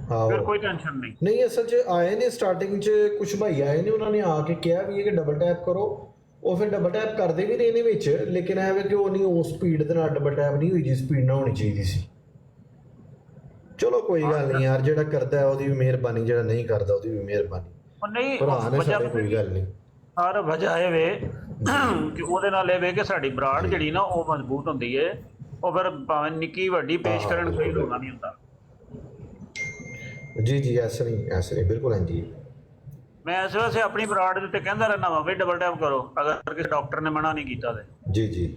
ਫਿਰ ਕੋਈ ਟੈਨਸ਼ਨ ਨਹੀਂ। ਨਹੀਂ ਅਸਲ 'ਚ ਆਏ ਨੇ ਸਟਾਰਟਿੰਗ 'ਚ ਕੁਝ ਭਾਈ ਆਏ ਨੇ, ਉਹਨਾਂ ਨੇ ਆ ਕੇ ਕਿਹਾ ਵੀ ਇਹ ਕਿ ਡਬਲ ਟੈਪ ਕਰੋ। ਉਹ ਫਿਰ ਡਬਲ ਟੈਪ ਕਰਦੇ ਵੀ ਰਹੇ ਨੇ ਵਿੱਚ, ਲੇਕਿਨ ਐਵੇਂ ਕਿ ਉਹ ਨਹੀਂ ਉਸ ਸਪੀਡ ਦੇ ਨਾਲ ਡਬਲ ਟੈਪ ਨਹੀਂ ਹੋਈ ਜਿਸ ਸਪੀਡ ਨਾਲ ਹੋਣੀ ਚਾਹੀਦੀ ਸੀ। ਚਲੋ ਕੋਈ ਗੱਲ ਨਹੀਂ ਯਾਰ, ਜਿਹੜਾ ਕਰਦਾ ਉਹਦੀ ਵੀ ਮਿਹਰਬਾਨੀ, ਜਿਹੜਾ ਨਹੀਂ ਕਰਦਾ ਉਹਦੀ ਵੀ ਮਿਹਰਬਾਨੀ। ਨਹੀਂ ਭਰਾ ਨੇ ਸਾਡੇ, ਕੋਈ ਗੱਲ ਨਹੀਂ। ਹਰ ਵਜ੍ਹਾ ਇਹ ਵੇ ਕਿ ਉਹਦੇ ਨਾਲ ਇਹ ਵੇ ਕਿ ਸਾਡੀ ਬਰਾੜ ਜਿਹੜੀ ਨਾ ਉਹ ਮਜ਼ਬੂਤ ਹੁੰਦੀ ਹੈ। ਉਹ ਫਿਰ ਭਾਵੇਂ ਨਿੱਕੀ ਵੱਡੀ ਪੇਸ਼ ਕਰਨ ਕੋਈ ਲੋੜਾ ਨਹੀਂ ਹੁੰਦਾ। ਜੀ ਜੀ ਐਸੇ ਨਹੀਂ ਬਿਲਕੁਲ ਹਾਂ ਜੀ। ਮੈਂ ਇਸ ਵਾਸਤੇ ਆਪਣੀ ਬਰਾੜ ਦੇ ਉੱਤੇ ਕਹਿੰਦਾ ਰਹਿਣਾ ਵਾ ਵੀ ਡਬਲ ਟੈਪ ਕਰੋ, ਅਗਰ ਕਿਸੇ ਡਾਕਟਰ ਨੇ ਮਨਾ ਨਹੀਂ ਕੀਤਾ ਤੇ। ਜੀ ਜੀ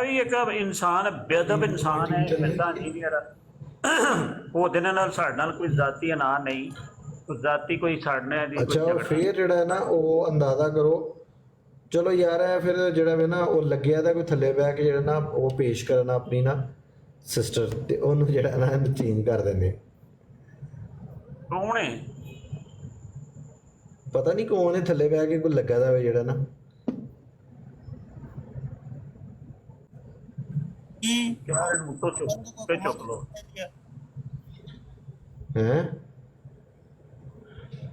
ਵੀ ਇੱਕ ਇਨਸਾਨ ਬੇਅਦਬ ਇਨਸਾਨ ਹੈ, ਮਿਲਦਾ ਨਹੀਂ ਯਾਰ। ਉਹਦੇ ਨਾਲ ਸਾਡੇ ਨਾਲ ਕੋਈ ਜ਼ਾਤੀ ਅਨਾਹ ਨਹੀਂ, ਕੋਈ ਜ਼ਾਤੀ ਕੋਈ ਸਾਡੇ ਨਾਲ। ਅੱਛਾ ਫਿਰ ਜਿਹੜਾ ਹੈ ਨਾ ਉਹ ਅੰਦਾਜ਼ਾ ਕਰੋ। ਚਲੋ ਯਾਰ ਹੈ ਫਿਰ ਜਿਹੜਾ ਵੇ ਨਾ ਉਹ ਲੱਗਿਆ ਦਾ ਕੋਈ ਥੱਲੇ ਬਹਿ ਕੇ ਜਿਹੜਾ ਨਾ ਉਹ ਪੇਸ਼ ਕਰਨਾ ਆਪਣੀ ਨਾ ਸਿਸਟਰ, ਤੇ ਉਹਨੂੰ ਜਿਹੜਾ ਨਾ ਚੇਂਜ ਕਰ ਦਿੰਦੇ। ਕੌਣ ਹੈ ਪਤਾ ਨਹੀਂ ਕੌਣ ਹੈ, ਥੱਲੇ ਬਹਿ ਕੇ ਕੋਈ ਲੱਗਾ ਦਾ ਵੇ ਜਿਹੜਾ ਨਾ।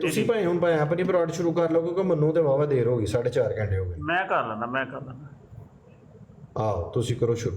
ਤੁਸੀਂ ਭਾਵੇਂ ਹੁਣ ਭਾਵੇਂ ਆਪਣੀ ਬਰੋਡ ਸ਼ੁਰੂ ਕਰ ਲਓ, ਕਿਉਂਕਿ ਮੈਨੂੰ ਤੇ ਵਾਵਾ ਦੇਰ ਹੋ ਗਈ, 4.5 ਘੰਟੇ ਹੋ ਗਏ। ਮੈਂ ਕਰ ਲੈਂਦਾ ਆਓ ਤੁਸੀਂ ਕਰੋ ਸ਼ੁਰੂ।